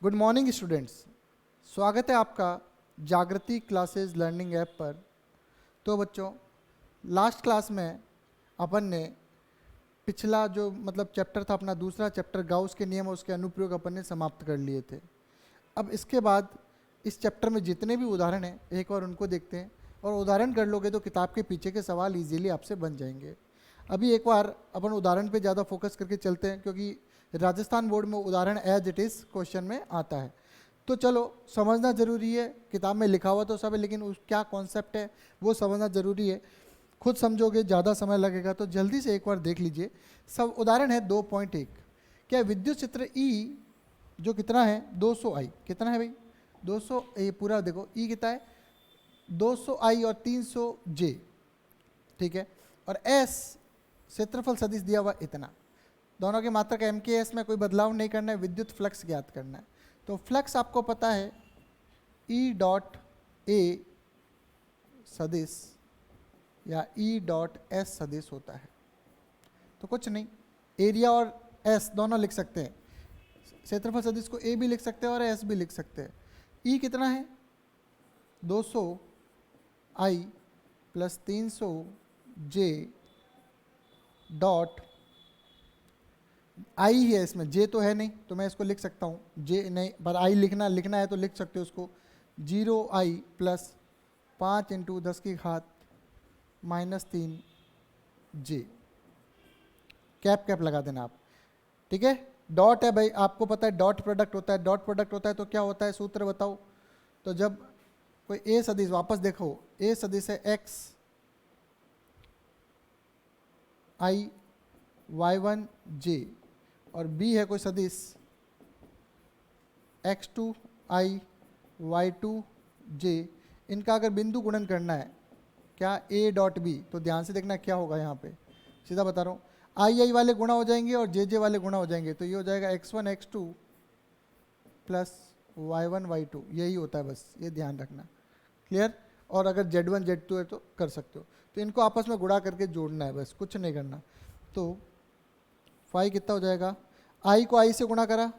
Good morning students, स्वागत है आपका जागृति क्लासेस लर्निंग ऐप पर। तो बच्चों, लास्ट क्लास में अपन ने पिछला जो चैप्टर था, अपना दूसरा चैप्टर गाउस के नियम और उसके अनुप्रयोग अपन ने समाप्त कर लिए थे। अब इसके बाद इस चैप्टर में जितने भी उदाहरण हैं एक बार उनको देखते हैं, और उदाहरण कर लोगे तो किताब के पीछे के सवाल इजीली आपसे बन जाएंगे। अभी एक बार अपन उदाहरण पे ज़्यादा फोकस करके चलते हैं, क्योंकि राजस्थान बोर्ड में उदाहरण एज इट इज़ क्वेश्चन में आता है। तो चलो, समझना ज़रूरी है। किताब में लिखा हुआ तो सब है, लेकिन उस क्या कॉन्सेप्ट है वो समझना ज़रूरी है। खुद समझोगे ज़्यादा समय लगेगा, तो जल्दी से एक बार देख लीजिए। सब उदाहरण है 2.1। क्या विद्युत क्षेत्र ई जो कितना है 200 I, कितना है भाई 200, ये पूरा देखो ई कितना है 200I और 300J, ठीक है। और एस क्षेत्रफल सदिश दिया हुआ इतना, दोनों के मात्रक MKS में कोई बदलाव नहीं करना है। विद्युत फ्लक्स ज्ञात करना है। तो फ्लक्स आपको पता है E.A सदिश या E.S सदिश होता है। तो कुछ नहीं, एरिया और S दोनों लिख सकते हैं। क्षेत्रफल सदिश को A भी लिख सकते हैं और S भी लिख सकते हैं। E कितना है 200I plus 300J dot I है, इसमें जे तो है नहीं तो मैं इसको लिख सकता हूँ, जे नहीं पर आई लिखना है तो लिख सकते हो उसको 0I प्लस 5 × 10⁻³ J। कैप लगा देना आप, ठीक है। डॉट है भाई, आपको पता है डॉट प्रोडक्ट होता है। डॉट प्रोडक्ट होता है तो क्या होता है, सूत्र बताओ। तो जब कोई ए सदिश, वापस देखो, ए सदिश है XI/Y1J और बी है कोई सदिश X2I/Y2J। इनका अगर बिंदु गुणन करना है क्या A डॉट बी, तो ध्यान से देखना क्या होगा। यहाँ पे सीधा बता रहा हूँ, I वाले गुणा हो जाएंगे और JJ वाले गुणा हो जाएंगे। तो ये हो जाएगा X1 X2 plus Y1 Y2, यही होता है, बस ये ध्यान रखना। क्लियर। और अगर Z1 Z2 है तो कर सकते हो। तो इनको आपस में गुणा करके जोड़ना है, बस कुछ नहीं करना। तो फाई कितना हो जाएगा, I को I से गुणा करा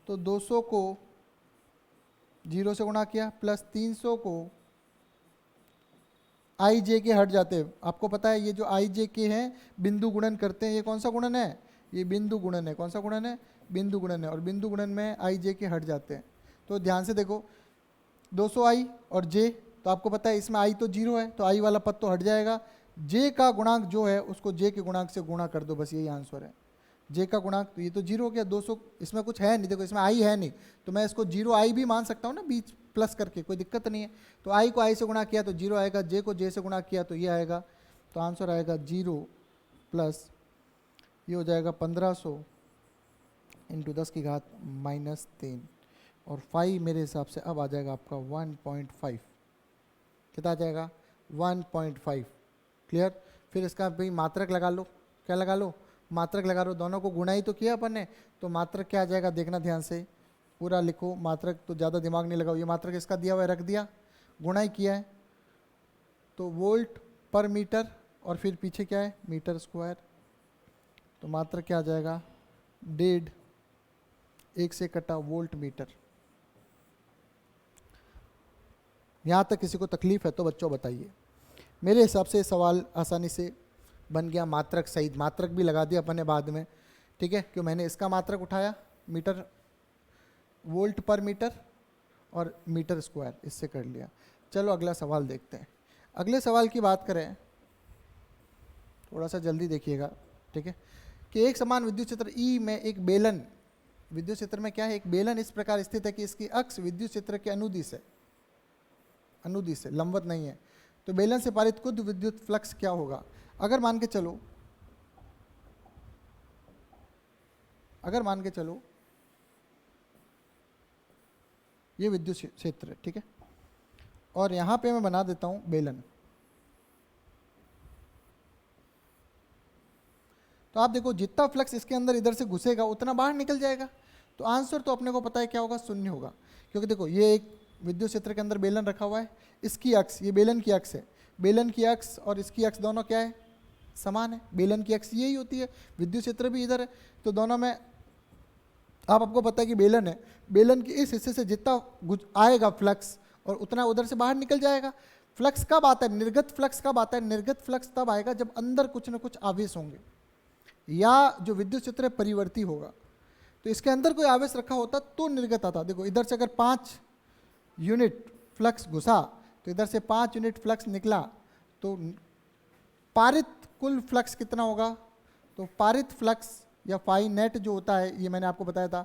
तो 200 को 0 से गुणा किया प्लस 300 को IJ के हट जाते हैं। आपको पता है ये जो IJ के हैं बिंदु गुणन करते हैं। ये कौन सा गुणन है, ये बिंदु गुणन है। कौन सा गुणन है, बिंदु गुणन है। और बिंदु गुणन में IJ के हट जाते हैं। तो ध्यान से देखो 200I और J, तो आपको पता है इसमें I तो 0 है तो I वाला पद तो हट जाएगा। J का गुणांक जो है उसको J के गुणांक से गुणा कर दो, बस यही आंसर है। J का गुणांक, तो ये तो 0 हो गया। 200 इसमें कुछ है नहीं, देखो इसमें I है नहीं तो मैं इसको 0I भी मान सकता हूँ ना, बीच प्लस करके, कोई दिक्कत नहीं है। तो I को I से गुणा किया तो 0 आएगा, J को J से गुणा किया तो ये आएगा। तो आंसर आएगा 0 प्लस ये हो जाएगा 1500 × 10⁻³ और 5 मेरे हिसाब से अब आ जाएगा आपका 1.5। कितना आ जाएगा 1.5। क्लियर। फिर इसका भाई मात्रक लगा लो। क्या लगा लो, मात्रक लगा लो। दोनों को गुणा ही तो किया अपन ने, तो मात्रक क्या आ जाएगा देखना ध्यान से, पूरा लिखो। मात्रक तो ज़्यादा दिमाग नहीं लगाओ, ये मात्रक इसका दिया हुआ है, रख दिया, गुणा ही किया है। तो वोल्ट पर मीटर और फिर पीछे क्या है मीटर स्क्वायर। तो मात्रक क्या आ जाएगा 1.5 1 से कटा वोल्ट मीटर। यहाँ तक किसी को तकलीफ है तो बच्चों बताइए। मेरे हिसाब से सवाल आसानी से बन गया। मात्रक सहित, मात्रक भी लगा दिया अपन ने बाद में, ठीक है। क्यों, मैंने इसका मात्रक उठाया मीटर, वोल्ट पर मीटर और मीटर स्क्वायर, इससे कर लिया। चलो अगला सवाल देखते हैं। अगले सवाल की बात करें, थोड़ा सा जल्दी देखिएगा, ठीक है। कि एक समान विद्युत क्षेत्र ई में एक बेलन, विद्युत क्षेत्र में क्या है, एक बेलन इस प्रकार स्थित है कि इसकी अक्ष विद्युत क्षेत्र के अनुदिश है, अनुदिश है, लंबवत नहीं है। तो बेलन से पारित कुल विद्युत फ्लक्स क्या होगा। अगर मान के चलो ये विद्युत क्षेत्र है, ठीक है। और यहां पे मैं बना देता हूं बेलन। तो आप देखो जितना फ्लक्स इसके अंदर इधर से घुसेगा उतना बाहर निकल जाएगा। तो आंसर तो अपने को पता है क्या होगा, 0 होगा। क्योंकि देखो ये एक विद्युत क्षेत्र के अंदर बेलन रखा हुआ है, इसकी अक्ष, ये बेलन की अक्ष है, बेलन की अक्ष और इसकी अक्ष दोनों क्या है, समान है। बेलन की अक्ष यही होती है, विद्युत क्षेत्र भी इधर है, तो दोनों में आपको पता है कि बेलन है, बेलन के इस हिस्से से जितना आएगा फ्लक्स और उतना उधर से बाहर निकल जाएगा। फ्लक्स कब आता है? निर्गत फ्लक्स कब आता है? निर्गत फ्लक्स तब आएगा जब अंदर कुछ ना कुछ आवेश होंगे या जो विद्युत क्षेत्र है परिवर्ती होगा। तो इसके अंदर कोई आवेश रखा होता तो निर्गत आता। देखो इधर से अगर 5 यूनिट फ्लक्स घुसा तो इधर से 5 यूनिट फ्लक्स निकला, तो पारित कुल फ्लक्स कितना होगा? तो पारित फ्लक्स या फाई नेट जो होता है, ये मैंने आपको बताया था,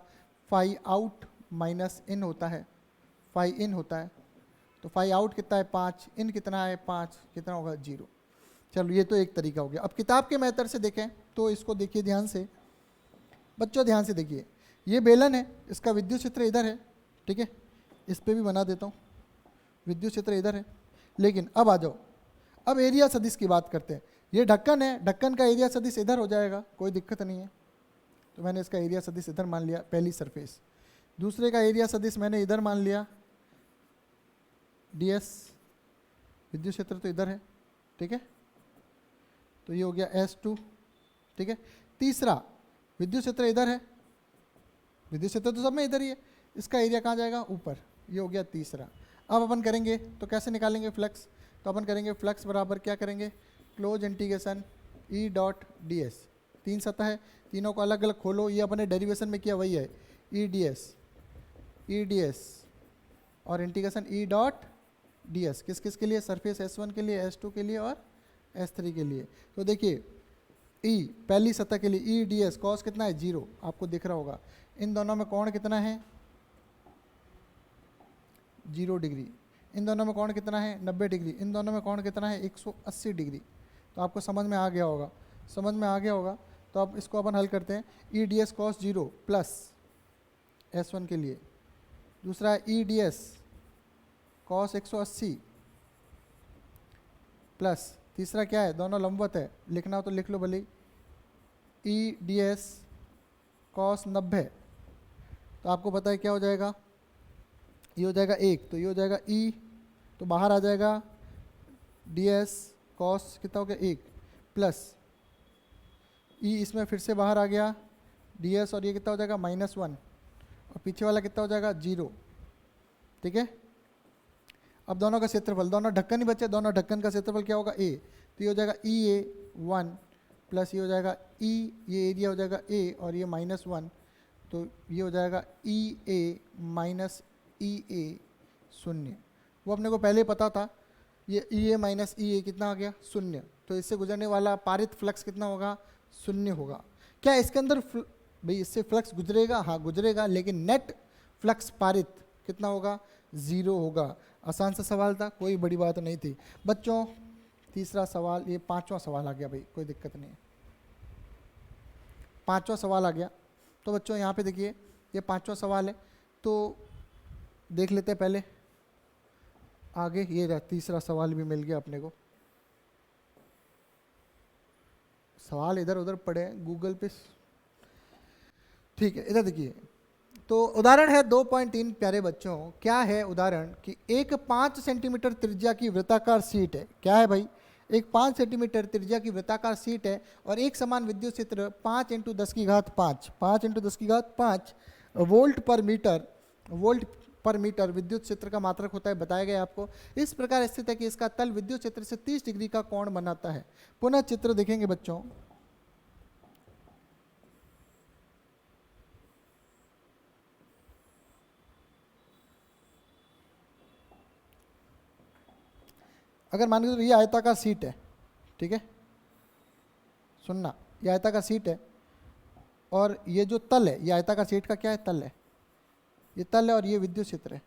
फाई आउट माइनस इन होता है, फाई इन होता है। तो फाई आउट कितना है? 5, इन कितना है? 5, कितना होगा? 0। चलो ये तो एक तरीका हो गया। अब किताब के मेथड से देखें तो इसको देखिए ध्यान से, बच्चों ध्यान से देखिए, ये बेलन है, इसका विद्युत क्षेत्र इधर है, ठीक है, इस पर भी बना देता हूँ, विद्युत क्षेत्र इधर है। लेकिन अब आ जाओ, अब एरिया सदिश की बात करते हैं। ये ढक्कन है, ढक्कन का एरिया सदिश इधर हो जाएगा, कोई दिक्कत नहीं है। तो मैंने इसका एरिया सदिश इधर मान लिया, पहली सरफेस। दूसरे का एरिया सदिश मैंने इधर मान लिया, ds, विद्युत क्षेत्र तो इधर है, ठीक है, तो ये हो गया S2, ठीक है। तीसरा विद्युत क्षेत्र इधर है, विद्युत क्षेत्र तो सब में इधर ही है, इसका एरिया कहाँ जाएगा? ऊपर, ये हो गया तीसरा। अब अपन करेंगे तो कैसे निकालेंगे फ्लक्स? तो अपन करेंगे फ्लक्स बराबर क्या करेंगे? Close integration E dot ds। 3 सतह है, तीनों को अलग अलग खोलो, ये अपने डेरिवेशन में किया वही है, E ds और इंटीग्रेशन E डॉट ds। किस किस के लिए? सरफेस S1 के लिए, S2 के लिए और S3 के लिए। तो देखिए E पहली सतह के लिए E ds कॉस कितना है? 0, आपको दिख रहा होगा। इन दोनों में कोण कितना है? 0 डिग्री। इन दोनों में कोण कितना है? 90 डिग्री। इन दोनों में कोण कितना है? 180 डिग्री। तो आपको समझ में आ गया होगा, समझ में आ गया होगा। तो अब इसको अपन हल करते हैं। E ds cos 0 plus S1 के लिए, दूसरा है E ds कॉस 180 प्लस, तीसरा क्या है? दोनों लंबवत है, लिखना हो तो लिख लो भले, E ds कॉस 90। तो आपको पता है क्या हो जाएगा? ये हो जाएगा 1, तो ये हो जाएगा E, तो बाहर आ जाएगा ds कॉस कितना हो गया? 1 प्लस E, इसमें फिर से बाहर आ गया ds, और ये कितना हो जाएगा? -1, और पीछे वाला कितना हो जाएगा? 0, ठीक है। अब दोनों का क्षेत्रफल, दोनों ढक्कन ही बचे, दोनों ढक्कन का क्षेत्रफल क्या होगा? a, तो ये हो जाएगा EA1 प्लस ये हो जाएगा E, ये एरिया हो जाएगा A और ये -1, तो ये हो जाएगा EA माइनस EA 0। वो अपने को पहले पता था, ये EA माइनस EA कितना आ गया? 0। तो इससे गुजरने वाला पारित फ्लक्स कितना होगा? 0 होगा। क्या इसके अंदर भाई इससे फ्लक्स गुजरेगा? हाँ गुजरेगा, लेकिन नेट फ्लक्स पारित कितना होगा? 0 होगा। आसान सा सवाल था, कोई बड़ी बात नहीं थी बच्चों। तीसरा सवाल, ये 5वां सवाल आ गया भाई, कोई दिक्कत नहीं है, 5वां सवाल आ गया। तो बच्चों यहाँ पे देखिए, ये 5वां सवाल है, तो देख लेते हैं पहले आगे। ये तीसरा सवाल भी मिल गया अपने को। सवाल इधर उधर पड़े हैं गूगल पे, ठीक है। इधर देखिए, तो उदाहरण है 2.3 प्यारे बच्चों। क्या है उदाहरण कि एक 5 सेंटीमीटर त्रिज्या की वृत्ताकार शीट है। क्या है भाई? एक 5 सेंटीमीटर त्रिज्या की वृत्ताकार शीट है और एक समान विद्युत क्षेत्र 5 × 10 की घात 5 वोल्ट पर मीटर विद्युत क्षेत्र का मात्रक होता है, बताया गया आपको। इस प्रकार स्थित है कि इसका तल विद्युत क्षेत्र से 30 डिग्री का कोण बनाता है। पुनः चित्र देखेंगे बच्चों। अगर मान लीजिए ये आयताकार सीट है, ठीक है, सुनना, ये आयताकार सीट है और ये जो तल है, ये आयताकार सीट का क्या है? तल है, ये तल है और ये विद्युत क्षेत्र है।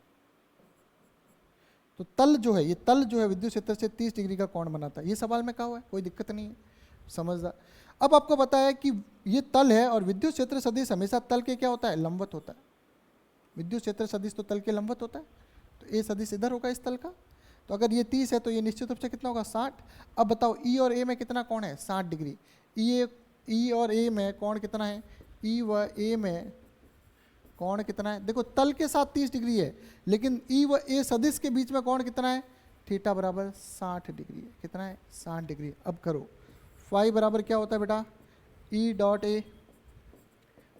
तो तल जो है, ये तल जो है विद्युत क्षेत्र से 30 डिग्री का कोण बनाता है। ये सवाल में कहा हुआ है, कोई दिक्कत नहीं है, समझदार। अब आपको पता है कि ये तल है और विद्युत क्षेत्र सदिश हमेशा तल के क्या होता है? लंबवत होता है। विद्युत क्षेत्र सदिश तो तल के लंबवत होता है, तो ए सदिश इधर होगा इस तल का। तो अगर ये 30 है तो ये निश्चित रूप से कितना होगा? 60। अब बताओ ई और ए में कितना कोण है? 60 डिग्री। ई और ए में कोण कितना है? ई व ए में कोण कितना है? देखो तल के साथ 30 डिग्री है, लेकिन ई व ए सदिश के बीच में कोण कितना है? थीटा बराबर 60 डिग्री है। कितना है? 60 डिग्री। अब करो, फाई बराबर क्या होता है बेटा? ई डॉट ए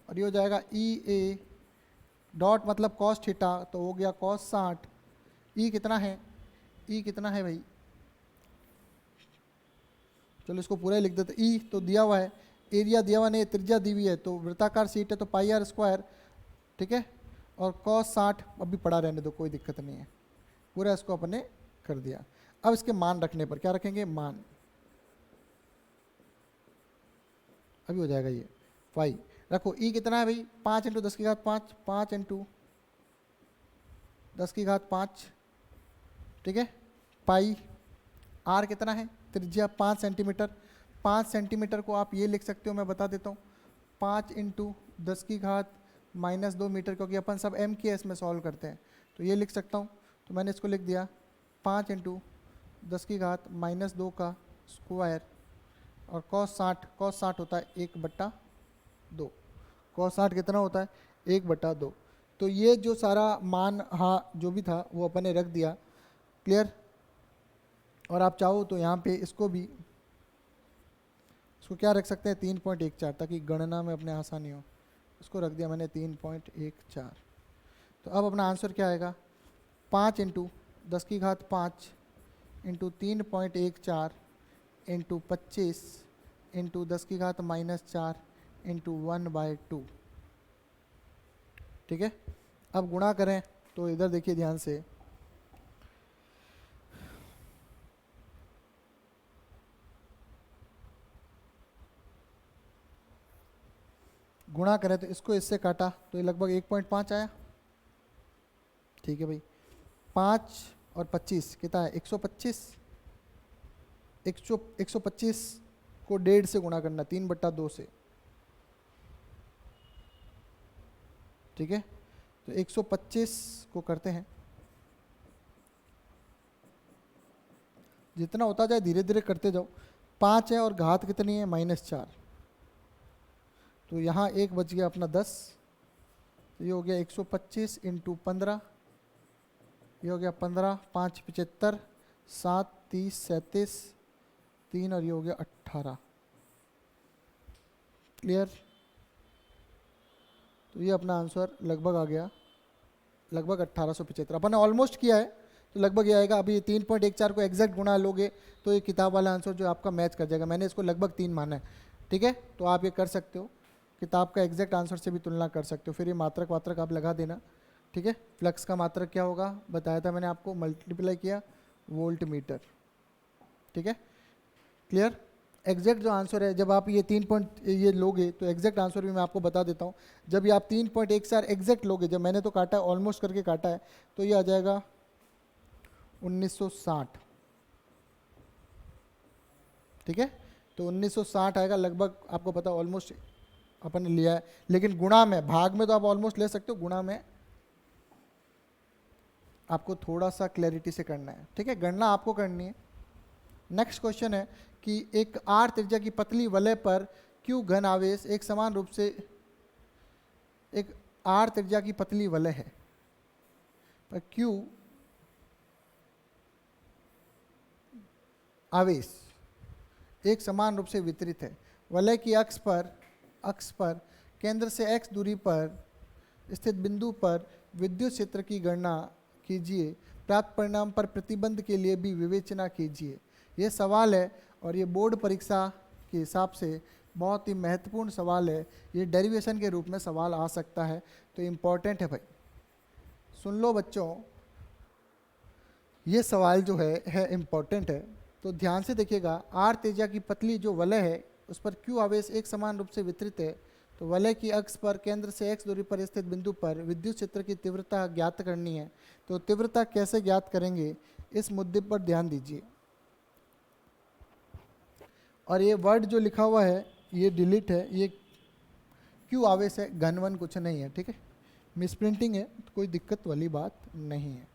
और ये हो जाएगा ई ए डॉट मतलब कॉस थीटा, तो हो गया कॉस 60। ई कितना है, ई कितना है भाई, चलो इसको पूरा ही लिख देते। ई तो दिया हुआ है, एरिया दिया हुआ नहीं, त्रिज्या दी हुई है, तो वृत्ताकार सीट है तो पाई आर स्क्वायर, ठीक है। और कॉस 60 अभी पड़ा रहने दो, कोई दिक्कत नहीं है, पूरा इसको अपने कर दिया। अब इसके मान रखने पर क्या रखेंगे, मान, अभी हो जाएगा ये फाई रखो। ई कितना है भाई, 5 इंटू 10⁵5, 5 इंटू 10⁵5, ठीक है। पाई आर कितना है, त्रिज्या 5 सेंटीमीटर, 5 सेंटीमीटर को आप ये लिख सकते हो, मैं बता देता हूँ, 5 इंटू 10⁻² मीटर, क्योंकि अपन सब एम के एस में सॉल्व करते हैं, तो ये लिख सकता हूँ। तो मैंने इसको लिख दिया 5 इंटू 10⁻² का स्क्वायर, और कॉस 60 होता है 1/2, कॉस 60 कितना होता है 1/2। तो ये जो सारा मान हाँ जो भी था वो अपन ने रख दिया, क्लियर। और आप चाहो तो यहाँ पे इसको भी, इसको क्या रख सकते हैं 3.14, ताकि गणना में अपने आसानी हो, इसको रख दिया मैंने 3.14। तो अब अपना आंसर क्या आएगा, 5 into 10⁵5 into 3.14 into 25 into 10⁻⁻4 into 1/2, ठीक है। अब गुणा करें तो इधर देखिए ध्यान से, गुणा करें तो इसको इससे काटा तो ये लगभग 1.5 आया, ठीक है भाई। 5 और 25 कितना है 125, 125 को 1.5 से गुणा करना, 3/2 से, ठीक है। तो 125 को करते हैं, जितना होता जाए धीरे धीरे करते जाओ। 5 है और घात कितनी है -4, तो यहाँ एक बच गया अपना 10, तो ये हो गया 125 इंटू 15, ये हो गया 15, 5 75, 7 30 37, 3 और ये हो गया 18, क्लियर। तो ये अपना आंसर लगभग आ गया, लगभग 1875। अपन ने ऑलमोस्ट किया है, तो लगभग ये आएगा। अभी 3.14 को एग्जैक्ट गुणा लोगे तो ये किताब वाला आंसर जो आपका मैच कर जाएगा। मैंने इसको लगभग 3 माना है, ठीक है। तो आप ये कर सकते हो, किताब का एग्जैक्ट आंसर से भी तुलना कर सकते हो। फिर ये मात्रक वात्रक आप लगा देना, ठीक है। फ्लक्स का मात्रक क्या होगा बताया था मैंने आपको, मल्टीप्लाई किया वोल्ट मीटर, ठीक है, क्लियर। एग्जैक्ट जो आंसर है, जब आप ये 3 पॉइंट ये लोगे तो एग्जैक्ट आंसर भी मैं आपको बता देता हूँ। जब ये आप 3.14 एग्जैक्ट लोगे, जब मैंने तो काटा है, ऑलमोस्ट करके काटा है, तो ये आ जाएगा 1960, ठीक है। तो 1960 आएगा लगभग, आपको पता ऑलमोस्ट अपन ने लिया है। लेकिन गुणा में, भाग में तो आप ऑलमोस्ट ले सकते हो, गुणा में आपको थोड़ा सा क्लैरिटी से करना है, ठीक है। गणना आपको करनी है। नेक्स्ट क्वेश्चन है कि एक आर त्रिज्या की पतली वलय पर क्यू घन आवेश एक समान रूप से, एक आर त्रिज्या की पतली वलय है पर क्यू आवेश एक समान रूप से वितरित है। वलय की अक्ष पर केंद्र से x दूरी पर स्थित बिंदु पर विद्युत क्षेत्र की गणना कीजिए। प्राप्त परिणाम पर प्रतिबंध के लिए भी विवेचना कीजिए। ये सवाल है और ये बोर्ड परीक्षा के हिसाब से बहुत ही महत्वपूर्ण सवाल है। ये डेरिवेशन के रूप में सवाल आ सकता है, तो इम्पॉर्टेंट है भाई, सुन लो बच्चों। ये सवाल जो है इम्पॉर्टेंट है, तो ध्यान से देखिएगा। आर त्रिज्या की पतली जो वलय है उस पर क्यू आवेश एक समान रूप से वितरित है। तो वलय की अक्ष पर केंद्र से x दूरी पर स्थित बिंदु पर विद्युत क्षेत्र की तीव्रता ज्ञात करनी है। तो तीव्रता कैसे ज्ञात करेंगे, इस मुद्दे पर ध्यान दीजिए। और ये वर्ड जो लिखा हुआ है ये डिलीट है, ये क्यू आवेश है, घन कुछ नहीं है, ठीक है। मिसप्रिंटिंग है, तो कोई दिक्कत वाली बात नहीं है।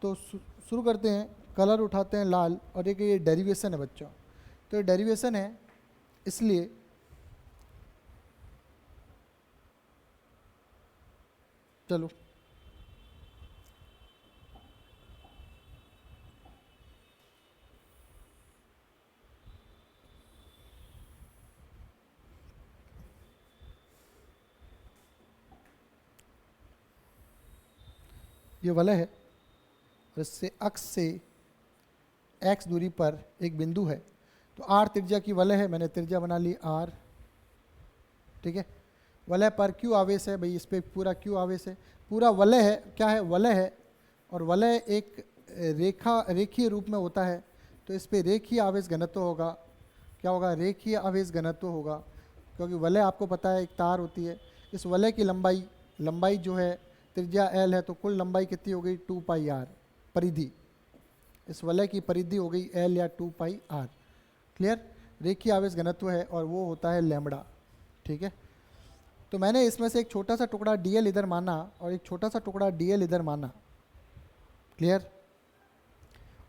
तो शुरू करते हैं। कलर उठाते हैं लाल, और एक ये डेरिवेशन है बच्चों। तो ये डेरिवेशन है, इसलिए चलो ये वलय है और इससे अक्ष से x दूरी पर एक बिंदु है, तो r त्रिज्या की वलय है, मैंने त्रिज्या बना ली r, ठीक है। वलय पर q आवेश है, भाई इस पर पूरा q आवेश है, पूरा वलय है, क्या है, वलय है, और वलय एक रेखीय रूप में होता है, तो इस पर रेखीय आवेश घनत्व होगा, क्या होगा, रेखीय आवेश घनत्व होगा, क्योंकि वलय आपको पता है एक तार होती है। इस वलय की लंबाई जो है त्रिज्या l है, तो कुल लंबाई कितनी हो गई 2 पाई r, परिधि, इस वलय की परिधि हो गई l या 2 पाई r। क्लियर, रेखीय आवेश घनत्व है और वो होता है लैम्बडा, ठीक है। तो मैंने इसमें से एक छोटा सा टुकड़ा dl इधर माना और एक छोटा सा टुकड़ा dl इधर माना, क्लियर।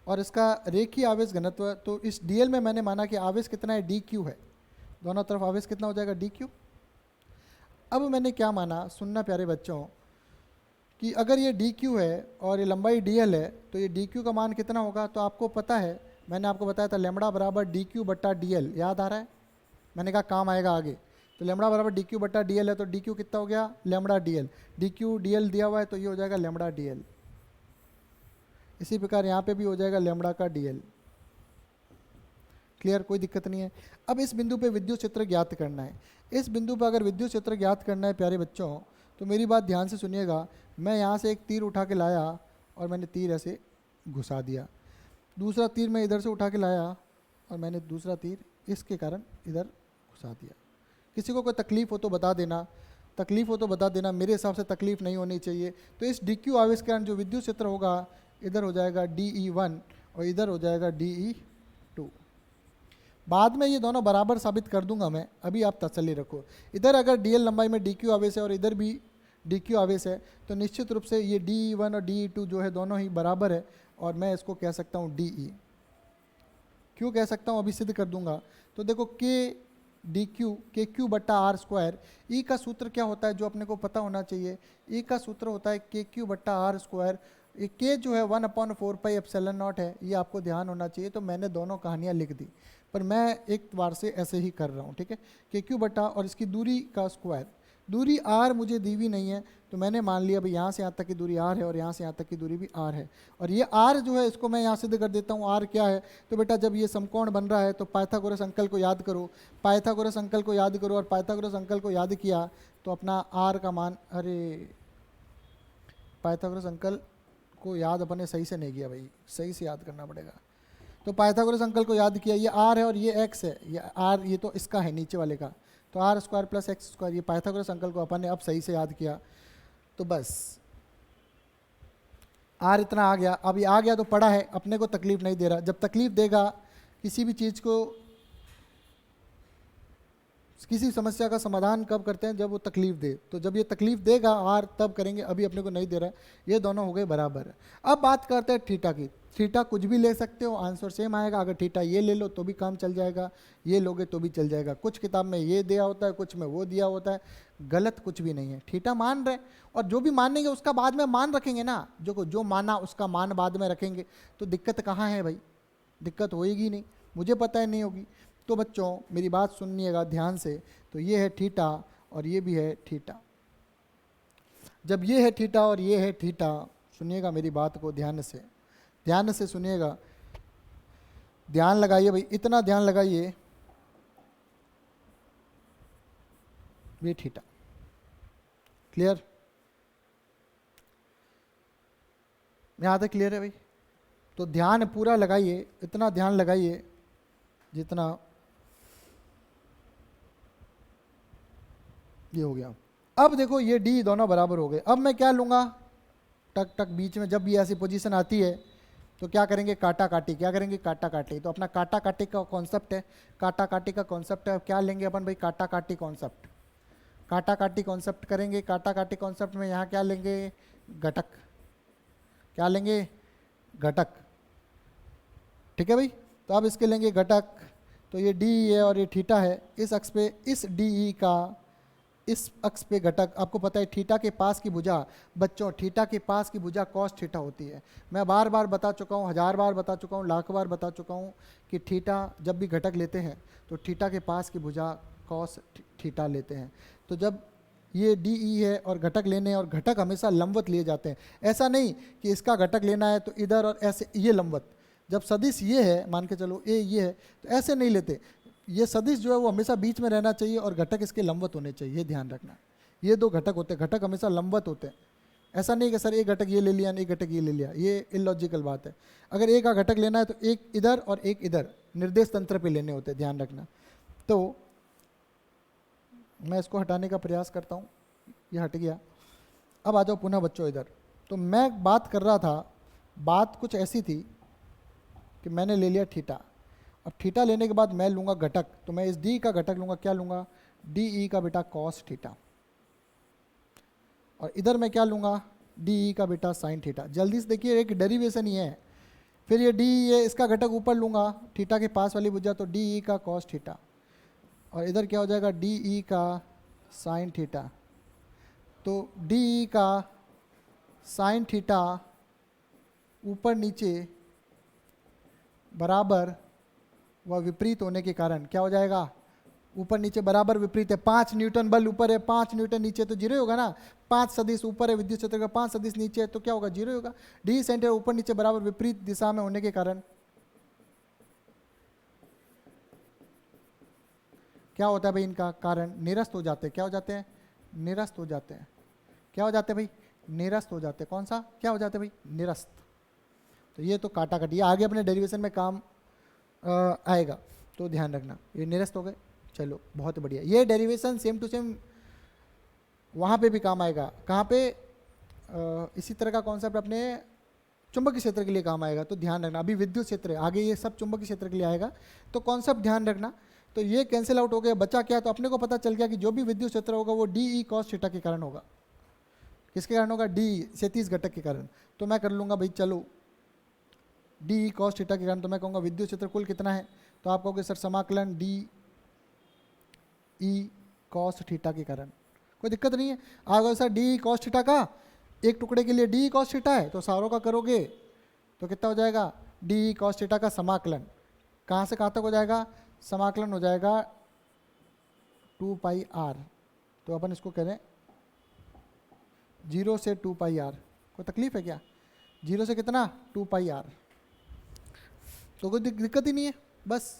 और इसका रेखीय आवेश घनत्व, तो इस dl में मैंने माना कि आवेश कितना है, dq है, दोनों तरफ आवेश कितना हो जाएगा, dq। अब मैंने क्या माना, सुनना प्यारे बच्चों, कि अगर ये dq है और ये लंबाई dl है, तो ये dq का मान कितना होगा, तो आपको पता है, मैंने आपको बताया था लैम्बडा बराबर dq बट्टा dl, याद आ रहा है, मैंने कहा काम आएगा आगे। तो लैम्बडा बराबर dq बट्टा dl है, तो dq कितना हो गया, लैम्बडा dl, dq dl दिया हुआ है, तो ये हो जाएगा लैम्बडा dl। इसी प्रकार यहाँ पे भी हो जाएगा लैम्बडा का dl। क्लियर, कोई दिक्कत नहीं है। अब इस बिंदु पे विद्युत क्षेत्र ज्ञात करना है। इस बिंदु पर अगर विद्युत क्षेत्र ज्ञात करना है प्यारे बच्चों, तो मेरी बात ध्यान से सुनिएगा। मैं यहाँ से एक तीर उठा के लाया और मैंने तीर ऐसे घुसा दिया, दूसरा तीर मैं इधर से उठा के लाया और मैंने दूसरा तीर इसके कारण इधर घुसा दिया। किसी को कोई तकलीफ़ हो तो बता देना, तकलीफ़ हो तो बता देना, मेरे हिसाब से तकलीफ़ नहीं होनी चाहिए। तो इस DQ आवेश के कारण जो विद्युत क्षेत्र होगा, इधर हो जाएगा DE1 और इधर हो जाएगा DE2। बाद में ये दोनों बराबर साबित कर दूंगा मैं, अभी आप तसल्ली रखो। इधर अगर DL लंबाई में DQ आवेश है और इधर भी DQ आवेश है, तो निश्चित रूप से ये DE1 और DE2 जो है दोनों ही बराबर है, और मैं इसको कह सकता हूँ DE। क्यों कह सकता हूँ, अभी सिद्ध कर दूंगा। तो देखो के क्यू बट्टा आर स्क्वायर, ई का सूत्र क्या होता है जो अपने को पता होना चाहिए, ई का सूत्र होता है के क्यू बट्टा आर स्क्वायर। ये के जो है 1/4 पाई एप्सिलॉन नॉट है, ये आपको ध्यान होना चाहिए। तो मैंने दोनों कहानियाँ लिख दी, पर मैं एक बार से ऐसे ही कर रहा हूँ, ठीक है। के क्यू बट्टा और इसकी दूरी का स्क्वायर, दूरी r मुझे दी हुई नहीं है, तो मैंने मान लिया भाई यहाँ से यहाँ तक की दूरी r है और यहाँ से यहाँ तक की दूरी भी r है, और ये r जो है इसको मैं यहाँ सिद्ध कर देता हूँ। r क्या है, तो बेटा जब ये समकोण बन रहा है तो पाइथागोरस अंकल को याद करो, पाइथागोरस अंकल को याद करो, और पाइथागोरस अंकल को याद किया तो अपना r का मान, अरे पाइथागोरस अंकल को याद अपने सही से नहीं किया भाई, सही से याद करना पड़ेगा। तो पाइथागोरस अंकल को याद किया, ये r है और ये x है, ये r ये तो इसका है नीचे वाले का, तो R square plus X square, ये पाइथागोरस अंकल को अपन ने अब सही से याद किया। तो बस आर इतना आ गया, अब ये आ गया तो पड़ा है, अपने को तकलीफ नहीं दे रहा। जब तकलीफ देगा किसी भी चीज़ को, किसी समस्या का समाधान कब करते हैं, जब वो तकलीफ दे। तो जब ये तकलीफ देगा आर तब करेंगे, अभी अपने को नहीं दे रहा है। ये दोनों हो गए बराबर। अब बात करते हैं थीटा की। थीटा कुछ भी ले सकते हो, आंसर सेम आएगा। अगर थीटा ये ले लो तो भी काम चल जाएगा, ये लोगे तो भी चल जाएगा। कुछ किताब में ये दिया होता है, कुछ में वो दिया होता है, गलत कुछ भी नहीं है। थीटा मान रहे, और जो भी मानेंगे उसका बाद में मान रखेंगे ना, जो माना उसका मान बाद में रखेंगे, तो दिक्कत कहाँ है भाई, दिक्कत होएगी नहीं, मुझे पता है नहीं होगी। तो बच्चों मेरी बात सुनिएगा ध्यान से। तो ये है थीटा और ये भी है थीटा। जब ये है थीटा और ये है थीटा, सुनिएगा मेरी बात को ध्यान से सुनिएगा, ध्यान लगाइए भाई, इतना ध्यान लगाइए। ये थीटा, क्लियर, यहाँ तक क्लियर है भाई। तो ध्यान पूरा लगाइए, इतना ध्यान लगाइए जितना ये हो गया। अब देखो ये डी दोनों बराबर हो गए। अब मैं क्या लूँगा, टक टक बीच में जब भी ऐसी पोजीशन आती है तो क्या करेंगे, काटा काटी। क्या करेंगे, काटा काटी। तो अपना काटा काटी का कॉन्सेप्ट है, काटा काटी का कॉन्सेप्ट है। क्या लेंगे अपन भाई, काटा काटी कॉन्सेप्ट, काटा काटी कॉन्सेप्ट करेंगे। काटा काटी कॉन्सेप्ट में यहाँ क्या लेंगे, घटक। क्या लेंगे, घटक, ठीक है भाई। तो अब इसके लेंगे घटक। तो ये डी है और ये थीटा है, इस अक्ष पे इस डी ई का इस अक्ष पे घटक। आपको पता है थीटा के पास की भुजा, बच्चों थीटा के पास की भुजा कॉस थीटा होती है। मैं बार बार बता चुका हूँ, 1000 बार बता चुका हूँ, लाख बार बता चुका हूँ कि थीटा जब भी घटक लेते हैं तो थीटा के पास की भुजा कॉस थीटा लेते हैं। तो जब ये डी ई है और घटक लेने हैं, और घटक हमेशा लंबवत लिए जाते हैं। ऐसा नहीं कि इसका घटक लेना है तो इधर और ऐसे ये लंबवत। जब सदिश ये है, मान के चलो ए ये है, तो ऐसे नहीं लेते। ये सदिश जो है वो हमेशा बीच में रहना चाहिए और घटक इसके लंबवत होने चाहिए, ये ध्यान रखना। ये दो घटक होते हैं, घटक हमेशा लंबवत होते हैं। ऐसा नहीं कि सर एक घटक ये ले लिया, एक घटक ये ले लिया, ये इलॉजिकल बात है। अगर एक का घटक लेना है तो एक इधर और एक इधर निर्देश तंत्र पे लेने होते हैं, ध्यान रखना। तो मैं इसको हटाने का प्रयास करता हूँ, ये हट गया। अब आ जाओ पुनः बच्चों इधर। तो मैं बात कर रहा था, बात कुछ ऐसी थी कि मैंने ले लिया थीटा। अब थीटा लेने के बाद मैं लूँगा घटक, तो मैं इस डी का घटक लूँगा, क्या लूँगा, डी ई का बेटा कॉस थीटा। और इधर मैं क्या लूँगा, डी ई का बेटा साइन थीटा। जल्दी से देखिए, एक डेरिवेशन ही है। फिर ये डी ये इसका घटक ऊपर लूँगा, थीटा के पास वाली भुजा, तो डी ई का कॉस थीटा। और इधर क्या हो जाएगा, डी ई का साइन थीटा। तो डी ई का साइन थीटा ऊपर नीचे बराबर व विपरीत होने के कारण क्या हो जाएगा, ऊपर नीचे बराबर विपरीत है। 5 न्यूटन बल ऊपर है, 5 न्यूटन नीचे, तो जीरो होगा ना। 5 सदिश ऊपर है विद्युत क्षेत्र का, 5 सदिश नीचे है, तो क्या होगा, जीरो होगा। डी सेंटर ऊपर नीचे बराबर विपरीत दिशा में होने के कारण क्या होता है भाई, इनका कारण निरस्त हो जाते हैं। क्या हो जाते हैं, निरस्त हो जाते हैं। क्या हो जाते हैं भाई, निरस्त हो जाते हैं। कौन सा, क्या हो जाते हैं भाई, निरस्त। तो ये तो काटा काटी, ये आगे अपने डेरिवेशन में काम आएगा, तो ध्यान रखना। ये निरस्त हो गए, चलो बहुत बढ़िया। ये डेरिवेशन सेम टू सेम वहाँ पे भी काम आएगा। कहाँ पे, इसी तरह का कॉन्सेप्ट अपने चुंबकीय क्षेत्र के लिए काम आएगा, तो ध्यान रखना। अभी विद्युत क्षेत्र है, आगे ये सब चुंबकीय क्षेत्र के लिए आएगा, तो कॉन्सेप्ट ध्यान रखना। तो ये कैंसिल आउट हो गया, बचा क्या, तो अपने को पता चल गया कि जो भी विद्युत क्षेत्र होगा वो डी ई कॉस थीटा के कारण होगा। किसके कारण होगा, डी क्षैतिज घटक के कारण। तो मैं कर लूँगा भाई, चलो डी ई कॉस थीटा के कारण, तो मैं कहूँगा विद्युत क्षेत्र कुल कितना है, तो आप कहोगे सर समाकलन डी ई कॉस थीटा के कारण। कोई दिक्कत नहीं है। आगे sir D E cos theta का एक टुकड़े के लिए डी ई कॉस थीटा है, तो सारों का करोगे तो कितना हो जाएगा, डी ई कॉस थीटा का समाकलन कहाँ से कहाँ तक हो जाएगा, समाकलन हो जाएगा 2 पाई आर। तो अपन इसको करें 0 से 2 पाई आर। कोई तकलीफ है क्या, 0 से कितना, 2 पाई आर। तो कोई दिक्कत ही नहीं है, बस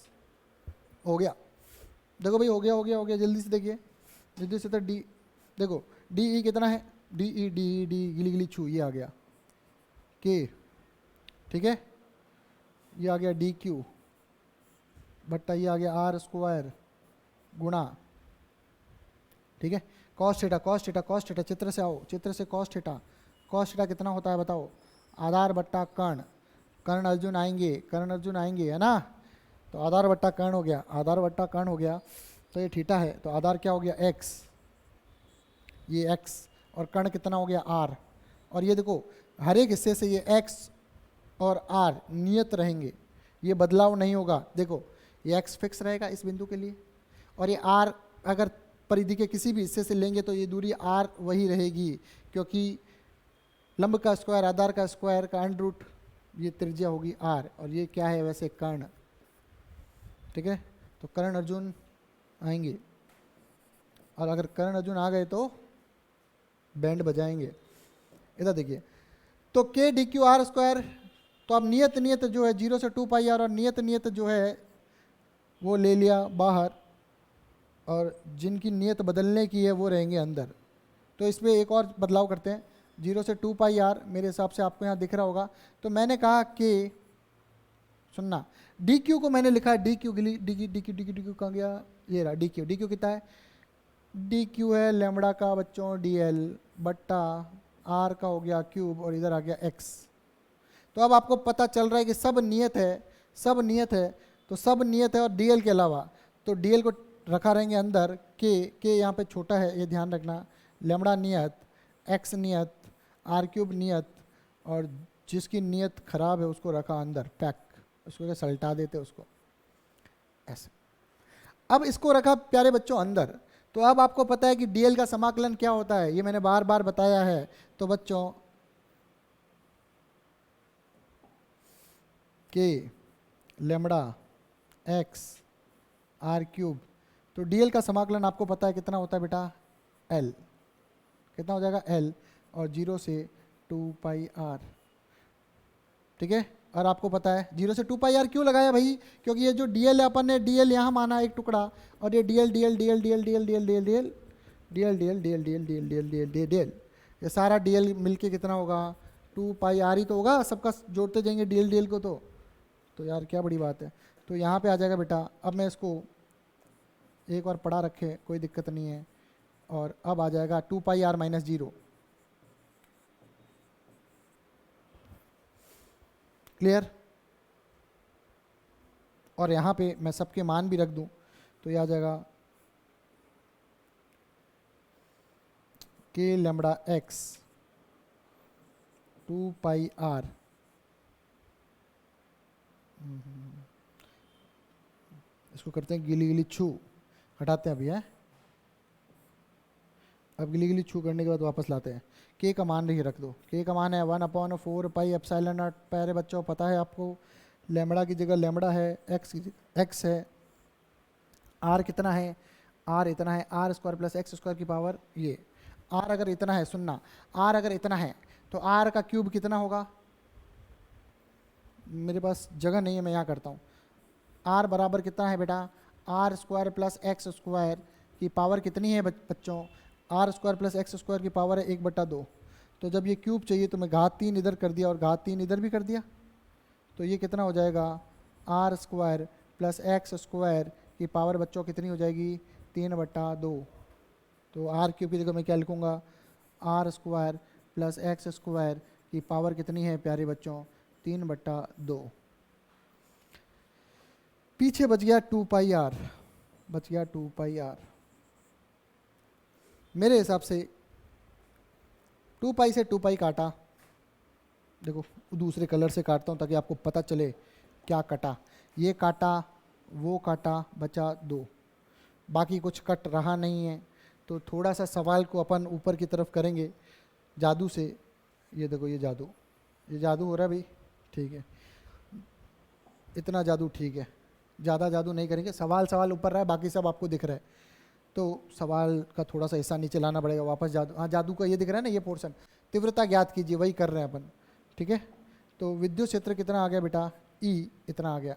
हो गया। देखो भाई, हो गया हो गया हो गया, जल्दी से देखिए। जल्दी से, तो डी देखो, डी ई कितना है, डी ई डी गिली गिली छू, ये आ गया के, ठीक है। ये आ गया डी क्यू बट्टा ये आ गया आर स्क्वायर गुणा, ठीक है, cos theta cos theta cos theta. चित्र से आओ, चित्र से कॉस थीटा कितना होता है बताओ, आधार बट्टा कर्ण, कर्ण अर्जुन आएंगे, कर्ण अर्जुन आएंगे, है ना। तो आधार बट्टा कर्ण हो गया, आधार बट्टा कर्ण हो गया, तो ये थीटा है, तो आधार क्या हो गया एक्स, ये एक्स, और कर्ण कितना हो गया आर। और ये देखो हर एक हिस्से से ये एक्स और आर नियत रहेंगे, ये बदलाव नहीं होगा। देखो ये एक्स फिक्स रहेगा इस बिंदु के लिए, और ये आर अगर परिधि के किसी भी हिस्से से लेंगे तो ये दूरी आर वही रहेगी, क्योंकि लंब का स्क्वायर आधार का स्क्वायर का अंडर रूट, ये त्रिज्या होगी आर, और ये क्या है वैसे कर्ण, ठीक है। तो कर्ण अर्जुन आएंगे, और अगर कर्ण अर्जुन आ गए तो बैंड बजाएंगे। इधर देखिए, तो के डी क्यू आर स्क्वायर, तो अब नियत नियत जो है 0 से 2 पाई आर, और नियत नियत जो है वो ले लिया बाहर, और जिनकी नियत बदलने की है वो रहेंगे अंदर। तो इसमें एक और बदलाव करते हैं, 0 से 2 पाई आर मेरे हिसाब से आपको यहाँ दिख रहा होगा। तो मैंने कहा कि सुनना, डी क्यू को मैंने लिखा है डी क्यू गिली डी क्यू कहाँ गया, ये रहा डी क्यू कितना है, डी क्यू है लेमड़ा का बच्चों डी एल बट्टा आर का हो गया क्यूब, और इधर आ गया एक्स। तो अब आपको पता चल रहा है कि सब नियत है, सब नियत है, तो सब नियत है और डीएल के अलावा, तो डीएल को रखा रहेंगे अंदर, के यहाँ पे छोटा है ये ध्यान रखना, लेमड़ा नियत, एक्स नियत, आर क्यूब नियत, और जिसकी नियत खराब है उसको रखा अंदर पैक, उसको सल्टा देते उसको ऐसे। अब इसको रखा प्यारे बच्चों अंदर, तो अब आपको पता है कि डीएल का समाकलन क्या होता है, ये मैंने बार बार बताया है। तो बच्चों के लेमड़ा एक्स आर क्यूब, तो डीएल का समाकलन आपको पता है कितना होता है बेटा, एल, कितना हो जाएगा L, और 0 से 2πr, ठीक है। और आपको पता है 0 से 2πr क्यों लगाया भाई, क्योंकि ये जो dl है अपन ने dl यहाँ माना एक टुकड़ा, और ये dl dl dl dl dl dl dl dl dl dl dl dl dl dl dl dl dl, ये सारा dl मिलके कितना होगा 2πr ही तो होगा, सबका जोड़ते जाएंगे dl dl को, तो यार क्या बड़ी बात है। तो यहाँ पे आ जाएगा बेटा, अब मैं इसको एक बार पढ़ा रखे कोई दिक्कत नहीं है, और अब आ जाएगा 2πr माइनस 0, क्लियर। और यहाँ पे मैं सबके मान भी रख दूँ तो ये आ जाएगा k लैम्बडा x 2πr, इसको करते हैं गिली गिली छू, हटाते हैं अभी है। अब गिली गिली छू करने के बाद वापस लाते हैं। k का मान ही रख दो, k का मान है 1/4πε0। प्यारे बच्चों पता है आपको, लैम्बडा की जगह लैम्बडा है, x है, r कितना है, r इतना है, r square plus X square की पावर ये। r अगर इतना है, सुनना, r अगर इतना है तो r का क्यूब कितना होगा, मेरे पास जगह नहीं है मैं यहाँ करता हूँ। r बराबर कितना है बेटा, r square plus X square की पावर कितनी है बच्चों, r square plus X square की पावर है 1/2। तो जब ये क्यूब चाहिए तो मैं घात 3 इधर कर दिया और घात 3 इधर भी कर दिया, तो ये कितना हो जाएगा, r square plus X square की पावर बच्चों कितनी हो जाएगी 3/2। तो r क्यूब की जगह मैं क्या लिखूँगा, r square plus X square की पावर कितनी है प्यारे बच्चों 3/2। पीछे बच गया 2πr, बच गया 2πr। मेरे हिसाब से 2π से 2π काटा, देखो दूसरे कलर से काटता हूँ ताकि आपको पता चले क्या कटा। ये काटा, वो काटा, बचा 2, बाकी कुछ कट रहा नहीं है। तो थोड़ा सा सवाल को अपन ऊपर की तरफ करेंगे जादू से। ये देखो ये जादू हो रहा है भाई, ठीक है, इतना जादू ठीक है, ज़्यादा जादू नहीं करेंगे। सवाल ऊपर रहा है, बाकी सब आपको दिख रहा है, तो सवाल का थोड़ा सा हिस्सा नीचे लाना पड़ेगा वापस। जादू, हाँ जादू का ये दिख रहा है ना, ये पोर्शन, तीव्रता ज्ञात कीजिए, वही कर रहे हैं अपन, ठीक है। तो विद्युत क्षेत्र कितना आ गया बेटा, E इतना आ गया।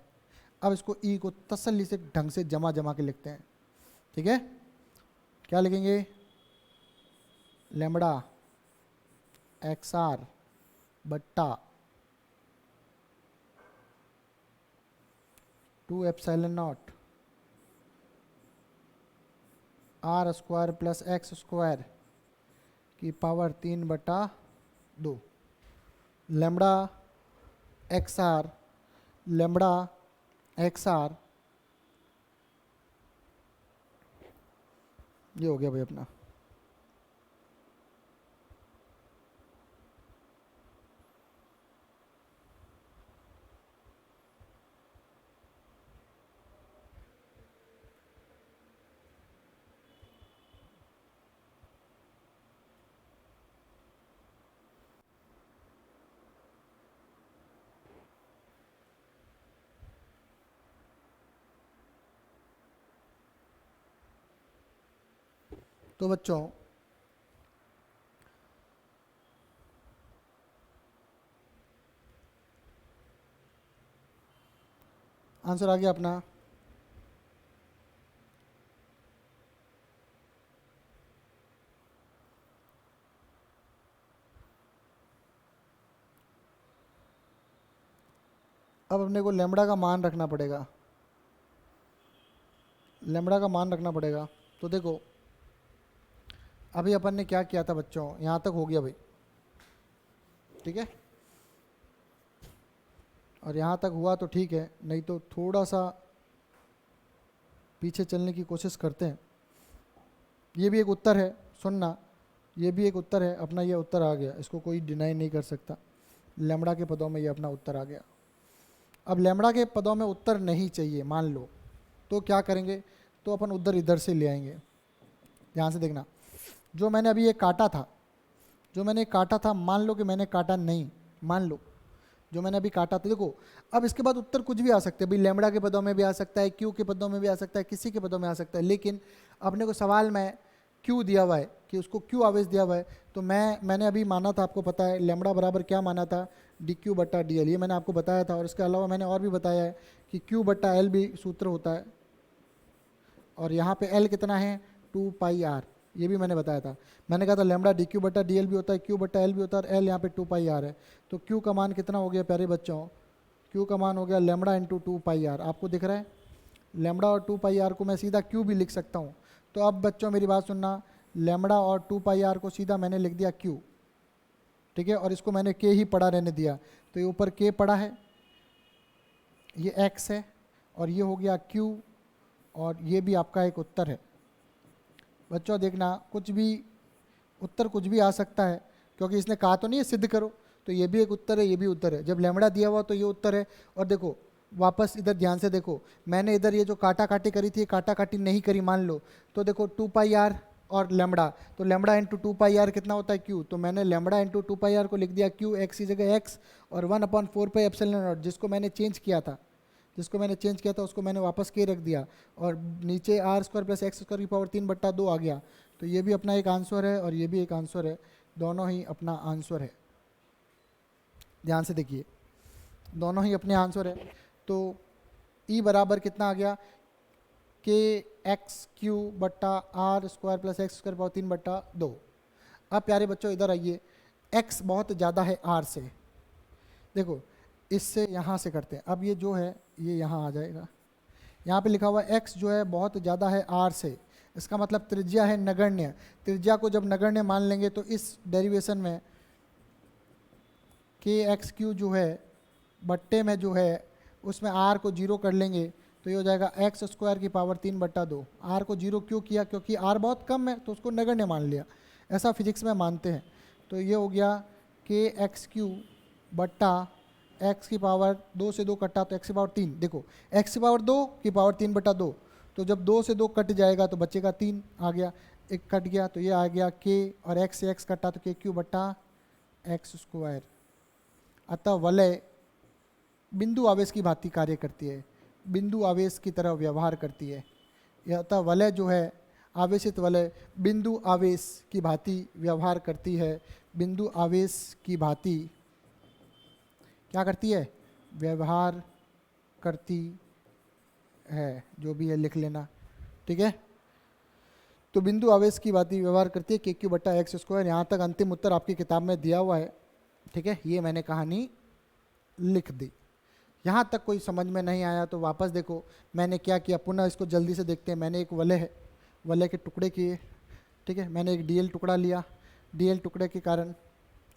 अब इसको E को तसल्ली से ढंग से जमा के लिखते हैं, ठीक है। क्या लिखेंगे, लैम्बडा XR बट्टा 2ε0 r square plus X square की power 3/2। Lambda XR, lambda XR, ये हो गया भाई अपना। तो बच्चों आंसर आ गया अपना। अब अपने को लैम्बडा का मान रखना पड़ेगा, लैम्बडा का मान रखना पड़ेगा। तो देखो अभी अपन ने क्या किया था बच्चों, यहाँ तक हो गया भाई, ठीक है, और यहाँ तक हुआ तो ठीक है, नहीं तो थोड़ा सा पीछे चलने की कोशिश करते हैं। ये भी एक उत्तर है, सुनना, ये भी एक उत्तर है अपना, ये उत्तर आ गया, इसको कोई डिनाई नहीं कर सकता। लैम्बडा के पदों में ये अपना उत्तर आ गया। अब लैम्बडा के पदों में उत्तर नहीं चाहिए मान लो, तो क्या करेंगे, तो अपन उधर इधर से ले आएंगे। ध्यान से देखना, जो मैंने अभी ये काटा था, मान लो कि मैंने काटा नहीं, मान लो जो मैंने अभी काटा था, देखो अब इसके बाद उत्तर कुछ भी आ सकते हैं भाई, लैम्बडा के पदों में भी आ सकता है, क्यू के पदों में भी आ सकता है, किसी के पदों में आ सकता है, लेकिन अपने को सवाल में क्यू दिया हुआ है, कि उसको क्यू आवेश दिया हुआ है, तो मैंने अभी माना था, आपको पता है लैम्बडा बराबर क्या माना था, डी क्यू बट्टा डी एल, ये मैंने आपको बताया था। और इसके अलावा मैंने और भी बताया है कि क्यू बट्टा एल भी सूत्र होता है, और यहाँ पे एल कितना है 2πr, ये भी मैंने बताया था। मैंने कहा था लैम्बडा डी क्यू बट्टा डी एल भी होता है, क्यू बट्टा एल भी होता है, और एल यहाँ पे 2πr है। तो क्यू का मान कितना हो गया प्यारे बच्चों, क्यू का मान हो गया लैम्बडा इंटू 2πr, आपको दिख रहा है लैम्बडा और 2πr को मैं सीधा क्यू भी लिख सकता हूँ। तो अब बच्चों मेरी बात सुनना, लैम्बडा और 2πr को सीधा मैंने लिख दिया क्यू, ठीक है, और इसको मैंने के ही पड़ा रहने दिया, तो ये ऊपर के पड़ा है, ये एक्स है, और ये हो गया क्यू, और ये भी आपका एक उत्तर है। बच्चों देखना, कुछ भी उत्तर कुछ भी आ सकता है, क्योंकि इसने कहा तो नहीं है सिद्ध करो, तो ये भी एक उत्तर है, ये भी उत्तर है। जब लैम्बडा दिया हुआ तो ये उत्तर है। और देखो वापस इधर ध्यान से देखो, मैंने इधर ये जो काटा काटी करी थी, काटा काटी नहीं करी मान लो, तो देखो 2πr और लैम्बडा, तो लैम्बडा इंटू 2πr कितना होता है क्यू, तो मैंने लैम्बडा इंटू 2πr को लिख दिया क्यू, एक्स की जगह एक्स, और 1/4 एप्सिलॉन नॉट, जिसको मैंने चेंज किया था उसको मैंने वापस के रख दिया, और नीचे R square plus X square की पावर 3/2 आ गया। तो ये भी अपना एक आंसर है, और ये भी एक आंसर है, दोनों ही अपना आंसर है। ध्यान से देखिए, दोनों ही अपने आंसर है। तो ई बराबर कितना आ गया, के एक्स क्यू बट्टा R square plus X square power 3/2। अब प्यारे बच्चों इधर आइए, एक्स बहुत ज़्यादा है आर से, देखो इससे यहाँ से करते हैं। अब ये जो है ये यहाँ आ जाएगा, यहाँ पे लिखा हुआ एक्स जो है बहुत ज़्यादा है आर से, इसका मतलब त्रिज्या है नगण्य। त्रिज्या को जब नगण्य मान लेंगे तो इस डेरिवेशन में के एक्स क्यू जो है बट्टे में जो है उसमें आर को जीरो कर लेंगे, तो ये हो जाएगा एक्स स्क्वायर की पावर 3/2। आर को जीरो क्यों किया, क्योंकि आर बहुत कम है तो उसको नगण्य मान लिया, ऐसा फिजिक्स में मानते हैं। तो ये हो गया के एक्स क्यू बट्टा एक्स की पावर 2 से 2 कटा तो एक्स की पावर 3, देखो एक्स की पावर 2 की पावर 3/2, तो जब 2 से 2 कट जाएगा तो बचेगा 3 आ गया, एक कट गया तो ये आ गया के, और एक्स से एक्स कटा तो के क्यू बट्टा एक्स स्क्वायर। अतः वलय बिंदु आवेश की भांति कार्य करती है, बिंदु आवेश की तरह व्यवहार करती है। अतः वलय जो है, आवेशित वलय बिंदु आवेश की भांति व्यवहार करती है, बिंदु आवेश की भांति क्या करती है, व्यवहार करती है, जो भी है लिख लेना, ठीक है। तो बिंदु आवेश की भांति व्यवहार करती है, के क्यू बट्टा एक्स स्क्वायर। यहाँ तक अंतिम उत्तर आपकी किताब में दिया हुआ है, ठीक है, ये मैंने कहानी लिख दी। यहाँ तक कोई समझ में नहीं आया तो वापस देखो मैंने क्या किया, पुनः इसको जल्दी से देखते हैं। मैंने एक वलय के टुकड़े किए, ठीक है, मैंने एक डीएल टुकड़ा लिया, डीएल टुकड़े के कारण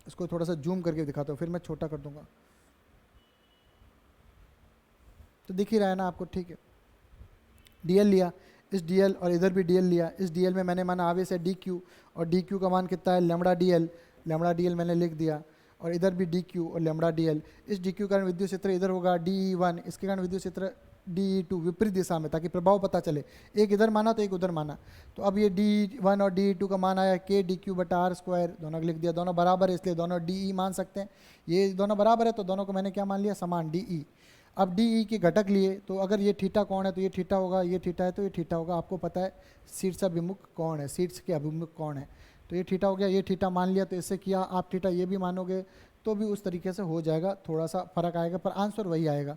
इसको थोड़ा सा जूम करके दिखाता हूँ, फिर मैं छोटा कर दूंगा तो दिख ही रहा है ना आपको, ठीक है। डीएल लिया, इस डीएल और इधर भी डीएल लिया, इस डीएल में मैंने माना आवेश है डी क्यू, और डी क्यू का मान कितना है लैम्बडा डीएल मैंने लिख दिया, और इधर भी डी क्यू और लैम्बडा डीएल। इस डी क्यू कारण विद्युत क्षेत्र इधर होगा DE1, इसके कारण विद्युत क्षेत्र DE2 विपरीत दिशा में, ताकि प्रभाव पता चले, एक इधर माना तो एक उधर माना। तो अब ये DE1 और DE2 का मान आया के डी क्यू बटा आर स्क्वायर, दोनों को लिख दिया, दोनों बराबर है इसलिए दोनों DE मान सकते हैं, ये दोनों बराबर है तो दोनों को मैंने क्या मान लिया, समान DE। अब DE के घटक लिए, तो अगर ये थीटा कोण है तो ये थीटा होगा, ये थीटा है तो ये थीटा होगा। आपको पता है शीर्ष अभिमुख कौन है, शीर्ष के अभिमुख कौन है, तो ये थीटा हो गया, ये थीटा मान लिया, तो इससे किया आप थीटा ये भी मानोगे तो भी उस तरीके से हो जाएगा, थोड़ा सा फर्क आएगा पर आंसर वही आएगा।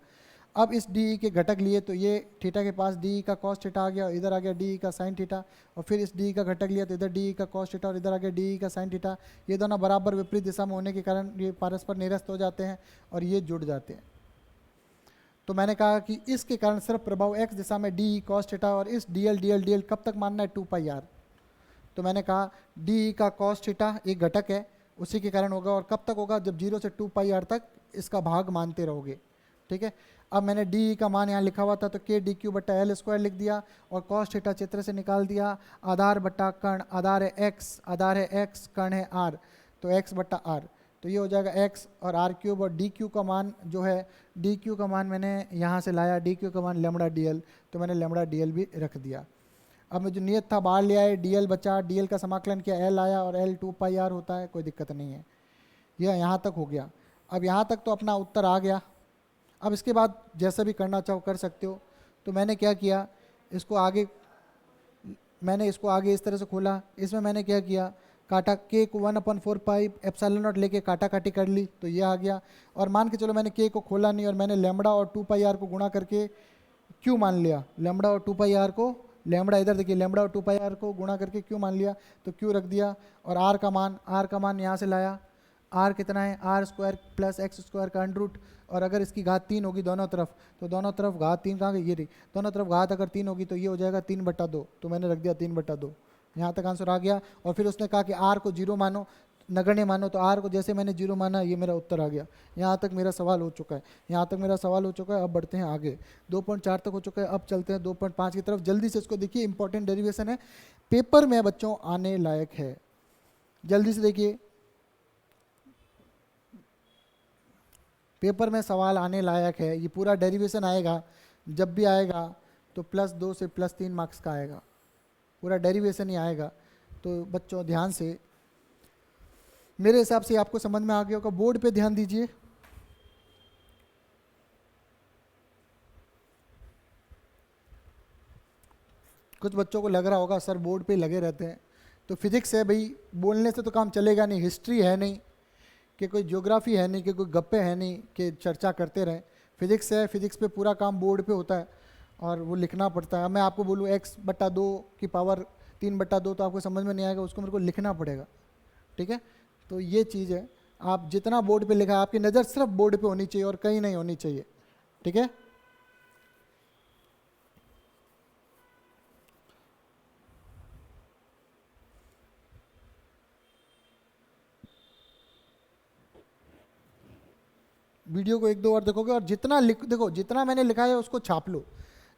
अब इस DE के घटक लिए, तो ये थीटा के पास DE का कॉस थीटा आ गया, और इधर आ गया DE का साइन थीटा, और फिर इस DE का घटक लिया तो इधर DE का कॉस थीटा और इधर आ गया DE का साइन थीटा। ये दोनों बराबर विपरीत दिशा में होने के कारण ये परस्पर निरस्त हो जाते हैं और ये जुड़ जाते हैं। तो मैंने कहा कि इसके कारण सिर्फ प्रभाव x दिशा में DE कॉस थीटा, और इस DL कब तक मानना है 2πr। तो मैंने कहा DE का कॉस थीटा एक घटक है, उसी के कारण होगा, और कब तक होगा, जब 0 से 2πr तक इसका भाग मानते रहोगे, ठीक है। अब मैंने DE का मान यहाँ लिखा हुआ था तो के डी क्यू बट्टा एल स्क्वायर लिख दिया, और कॉस थीटा चित्र से निकाल दिया। आधार बट्टा कर्ण, आधार है x, कर्ण है r, तो x बट्टा r, तो ये हो जाएगा x और r क्यूब, और डी क्यू का मान जो है, डी क्यू का मान मैंने यहाँ से लाया, डी क्यू का मान लैम्बडा DL, तो मैंने लैम्बडा DL भी रख दिया। अब मैं जो नियत था बाहर ले आए, DL बचा, DL का समाकलन किया, L आया, और L 2πr होता है, कोई दिक्कत नहीं है। यह यहाँ तक हो गया। अब यहाँ तक तो अपना उत्तर आ गया। अब इसके बाद जैसा भी करना चाहो कर सकते हो। तो मैंने क्या किया, इसको आगे मैंने इसको आगे इस तरह से खोला, इसमें मैंने क्या किया, काटा के को 1/4 पाई एप्सिलॉन नॉट लेके काटा काटी कर ली, तो ये आ गया। और मान के चलो मैंने के को खोला नहीं और मैंने लैम्बडा और 2 पाई आर को गुणा करके क्यों मान लिया, लैम्बडा और 2 पाई आर को, लैम्बडा इधर देखिए, लैम्बडा और 2 पाई आर को गुणा करके क्यों मान लिया, तो क्यों रख दिया। और आर का मान यहाँ से लाया, आर कितना है, R square plus X square का अंडर रूट, और अगर इसकी घात 3 होगी दोनों तरफ, तो दोनों तरफ घात 3 कहाँ गई, ये रही, दोनों तरफ घात अगर 3 होगी तो ये हो जाएगा 3/2, तो मैंने रख दिया 3/2। यहाँ तक आंसर आ गया। और फिर उसने कहा कि आर को 0 मानो, नगण्य मानो, तो आर को जैसे मैंने 0 माना, ये मेरा उत्तर आ गया। यहाँ तक मेरा सवाल हो चुका है, यहाँ तक मेरा सवाल हो चुका है। अब बढ़ते हैं आगे, 2.4 तक हो चुका है, अब चलते हैं 2.5 की तरफ। जल्दी से इसको देखिए, इंपॉर्टेंट डेरिवेशन है, पेपर में बच्चों आने लायक है, जल्दी से देखिए, पेपर में सवाल आने लायक है। ये पूरा डेरिवेशन आएगा, जब भी आएगा तो +2 से +3 मार्क्स का आएगा, पूरा डेरिवेशन ही आएगा। तो बच्चों ध्यान से, मेरे हिसाब से आपको समझ में आ गया होगा। बोर्ड पे ध्यान दीजिए, कुछ बच्चों को लग रहा होगा सर बोर्ड पे लगे रहते हैं, तो फिजिक्स है भाई, बोलने से तो काम चलेगा नहीं, हिस्ट्री है नहीं कि कोई ज्योग्राफी है नहीं कि कोई गप्पे है नहीं कि चर्चा करते रहें। फिजिक्स है, फिजिक्स पे पूरा काम बोर्ड पे होता है और वो लिखना पड़ता है। मैं आपको बोलूँ x/2 की पावर 3/2, तो आपको समझ में नहीं आएगा, उसको मेरे को लिखना पड़ेगा, ठीक है। तो ये चीज़ है, आप जितना बोर्ड पे लिखा है, आपकी नज़र सिर्फ बोर्ड पे होनी चाहिए और कहीं नहीं होनी चाहिए, ठीक है। वीडियो को 1-2 बार देखोगे और जितना देखो, जितना मैंने लिखा है उसको छाप लो,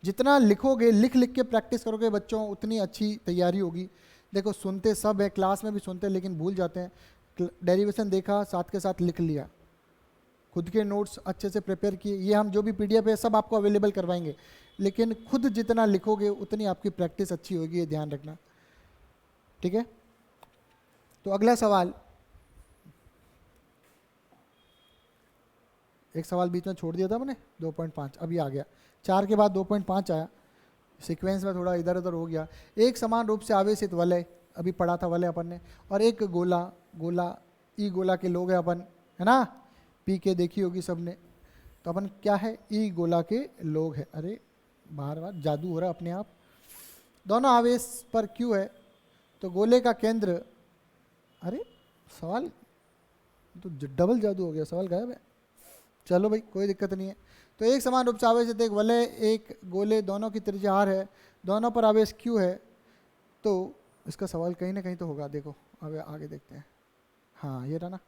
जितना लिखोगे, लिख लिख के प्रैक्टिस करोगे बच्चों, उतनी अच्छी तैयारी होगी। देखो सुनते सब है, क्लास में भी सुनते हैं लेकिन भूल जाते हैं। डेरिवेशन देखा, साथ के साथ लिख लिया, खुद के नोट्स अच्छे से प्रिपेयर किए। ये हम जो भी PDF है सब आपको अवेलेबल करवाएंगे, लेकिन खुद जितना लिखोगे उतनी आपकी प्रैक्टिस अच्छी होगी, ये ध्यान रखना, ठीक है। तो अगला सवाल, एक सवाल बीच में छोड़ दिया था मैंने, 2.5 अभी आ गया, 4 के बाद 2.5 आया, सीक्वेंस में थोड़ा इधर उधर हो गया। एक समान रूप से आवेशित वलय, अभी पढ़ा था वलय अपन ने, और एक गोला ई गोला के लोग हैं अपन, है ना, पी के देखी होगी सबने, तो अपन क्या है, ई गोला के लोग हैं। अरे बार बार जादू हो रहा है अपने आप। दोनों आवेश पर क्यू है, तो गोले का केंद्र, अरे सवाल तो डबल जादू हो गया, सवाल गायब है। चलो भाई कोई दिक्कत नहीं है। तो एक समान रूप से आवेशित एक वलय एक गोले, दोनों की त्रिज्या r है, दोनों पर आवेश q है, तो इसका सवाल कहीं ना कहीं तो होगा। देखो अब आगे देखते हैं, हाँ ये रहा ना,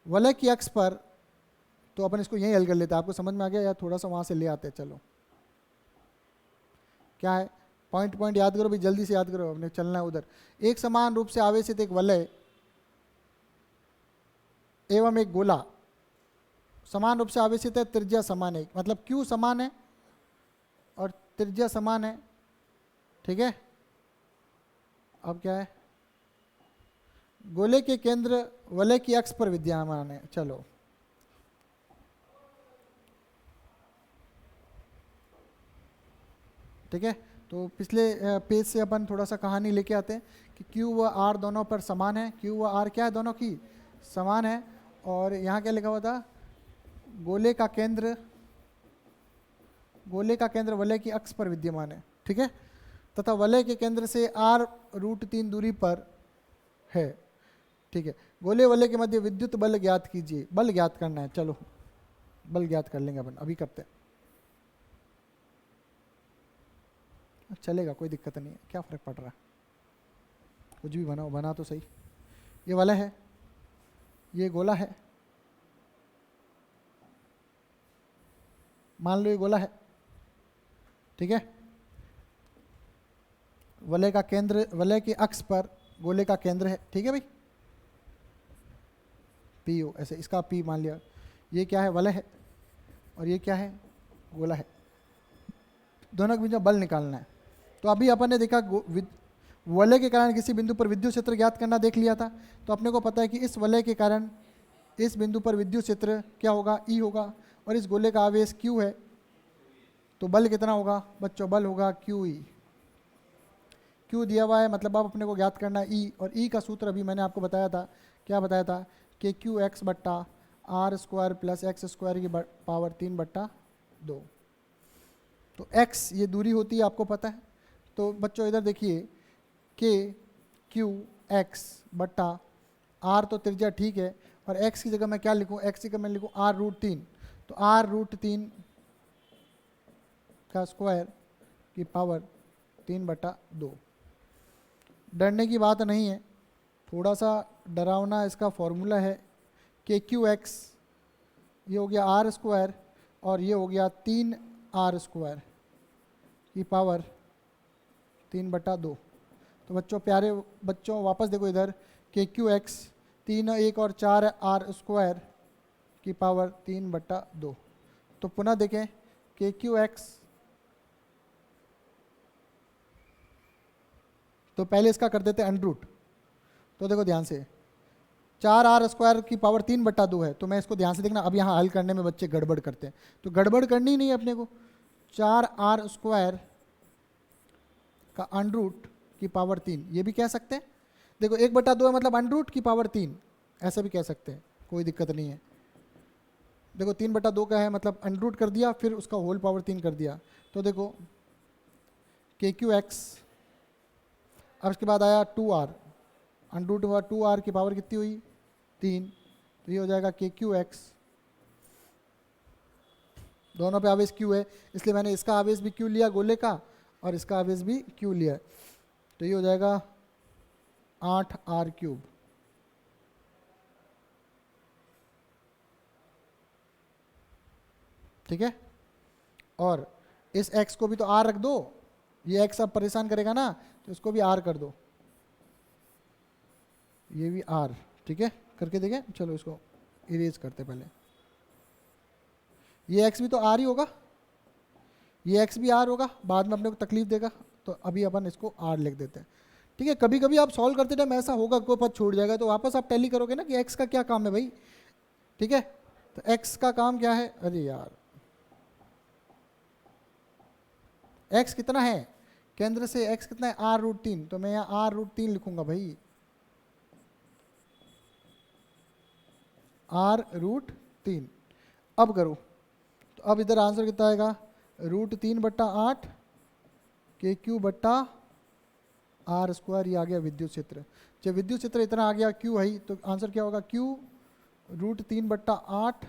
वलय की अक्ष पर, तो अपन इसको यहीं हल कर लेते हैं। आपको समझ में आ गया या थोड़ा सा वहाँ से ले आते हैं, चलो क्या है, पॉइंट याद करो भाई, जल्दी से याद करो, अपने चलना है उधर। एक समान रूप से आवेशित एक वलय एवं एक गोला, समान रूप से आवेशित है, त्रिज्या समान है, मतलब क्यू समान है और त्रिज्या समान है, ठीक है। अब क्या है, गोले के केंद्र वलय की अक्ष पर विद्यमान है। चलो ठीक है, तो पिछले पेज से अपन थोड़ा सा कहानी लेके आते हैं कि क्यू व आर दोनों पर समान है, क्यू व आर क्या है, दोनों की समान है। और यहाँ क्या लिखा हुआ था, गोले का केंद्र वलय की अक्ष पर विद्यमान है, ठीक है, तथा वलय के केंद्र से r√3 दूरी पर है, ठीक है। गोले वलय के मध्य विद्युत बल ज्ञात कीजिए, बल ज्ञात करना है। चलो बल ज्ञात कर लेंगे अपन, अभी करते हैं, चलेगा कोई दिक्कत नहीं है, क्या फर्क पड़ रहा है, कुछ भी बनाओ, बना तो सही। ये वलय है, ये गोला है, मान लो ये गोला है, ठीक है। वलय का केंद्र, वलय के अक्ष पर गोले का केंद्र है, ठीक है भाई, पी ओ ऐसे, इसका पी मान लिया। ये क्या है, वलय है, और ये क्या है, गोला है। दोनों के बीच में बल निकालना है। तो अभी अपन ने देखा वलय के कारण किसी बिंदु पर विद्युत क्षेत्र ज्ञात करना देख लिया था। तो अपने को पता है कि इस वलय के कारण इस बिंदु पर विद्युत क्षेत्र क्या होगा, ई होगा, और इस गोले का आवेश क्यू है, तो बल कितना होगा बच्चों, बल होगा क्यू Q दिया हुआ है, मतलब अब अपने को ज्ञात करना है E, और E का सूत्र अभी मैंने आपको बताया था, क्या बताया था कि QX बट्टा R square plus X square की पावर 3/2। तो x ये दूरी होती है, आपको पता है। तो बच्चों इधर देखिए कि QX बट्टा R तो त्रिज्या ठीक है, और x की जगह मैं क्या लिखूं, x की जगह मैं लिखूं R√3। तो R√3 का स्क्वायर की पावर 3/2। डरने की बात नहीं है, थोड़ा सा डरावना इसका फॉर्मूला है कि QX ये हो गया R स्क्वायर और ये हो गया 3R स्क्वायर की पावर 3/2। तो बच्चों, प्यारे बच्चों, वापस देखो इधर कि QX 3 1 और 4 R स्क्वायर की पावर 3/2। तो पुनः देखें कि QX, तो पहले इसका कर देते हैं अंडरूट। तो देखो ध्यान से, 4R स्क्वायर की पावर 3/2 है, तो मैं इसको ध्यान से देखना। अब यहाँ हल करने में बच्चे गड़बड़ करते हैं, तो गड़बड़ करनी नहीं है अपने को। 4R स्क्वायर का अंडरूट की पावर 3, ये भी कह सकते हैं। देखो 1/2 है मतलब अंडरूट की पावर 3, ऐसा भी कह सकते हैं, कोई दिक्कत नहीं है। देखो 3/2 का है मतलब अंडरूट कर दिया, फिर उसका होल पावर 3 कर दिया। तो देखो KQX, अब इसके बाद आया 2R, अंडरूट हुआ 2R की पावर कितनी हुई 3। तो ये हो जाएगा KQX, दोनों पे आवेश Q है, इसलिए मैंने इसका आवेश भी Q लिया गोले का, और इसका आवेश भी Q लिया। तो ये हो जाएगा 8R³। ठीक है, और इस x को भी तो R रख दो, ये x अब परेशान करेगा ना, तो इसको भी R कर दो, ये भी R। ठीक है, करके देखें, चलो इसको इरेज करते पहले। ये x भी तो R ही होगा, ये x भी R होगा, बाद में अपने को तकलीफ देगा, तो अभी अपन इसको R लिख देते हैं। ठीक है, कभी कभी आप सॉल्व करते टाइम ऐसा होगा कोई पद छूट जाएगा, तो वापस आप टैली करोगे ना कि x का क्या काम है भाई। ठीक है, तो x का काम क्या है, अरे यार x कितना है, केंद्र से x कितना है R√3, तो मैं यहाँ R√3 लिखूंगा भाई, R√3। अब करो, तो अब इधर आंसर कितना आएगा, √3/8 KQ बट्टा R स्क्वायर। ये आ गया विद्युत क्षेत्र। जब विद्युत क्षेत्र इतना आ गया Q है, तो आंसर क्या होगा, Q √3/8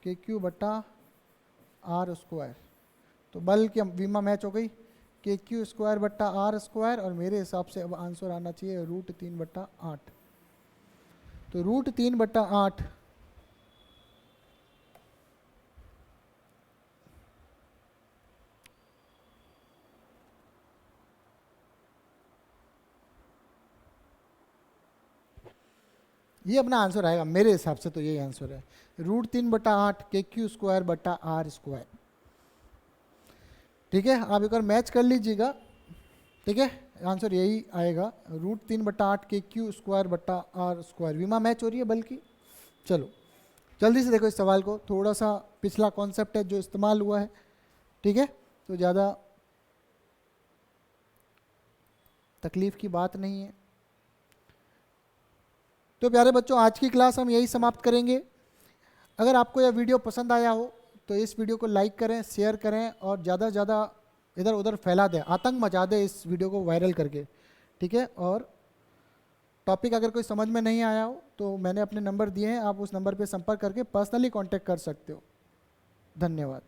KQ बट्टा R स्क्वायर। तो बल की विमा मैच हो गई, KQ स्क्वायर बट्टा R स्क्वायर, और मेरे हिसाब से अब आंसर आना चाहिए √3/8। तो √3/8 ये अपना आंसर आएगा, मेरे हिसाब से तो यही आंसर है, √3/8 KQ स्क्वायर बट्टा R स्क्वायर। ठीक है, आप एक बार मैच कर लीजिएगा। ठीक है, आंसर यही आएगा, √3/8 KQ स्क्वायर बट्टा R स्क्वायर। विमा मैच हो रही है बल्कि। चलो जल्दी से देखो इस सवाल को, थोड़ा सा पिछला कॉन्सेप्ट है जो इस्तेमाल हुआ है। ठीक है, तो ज़्यादा तकलीफ की बात नहीं है। तो प्यारे बच्चों, आज की क्लास हम यही समाप्त करेंगे। अगर आपको यह वीडियो पसंद आया हो तो इस वीडियो को लाइक करें, शेयर करें, और ज़्यादा से ज़्यादा इधर उधर फैला दें, आतंक मचा दें इस वीडियो को वायरल करके। ठीक है, और टॉपिक अगर कोई समझ में नहीं आया हो तो मैंने अपने नंबर दिए हैं, आप उस नंबर पे संपर्क करके पर्सनली कांटेक्ट कर सकते हो। धन्यवाद।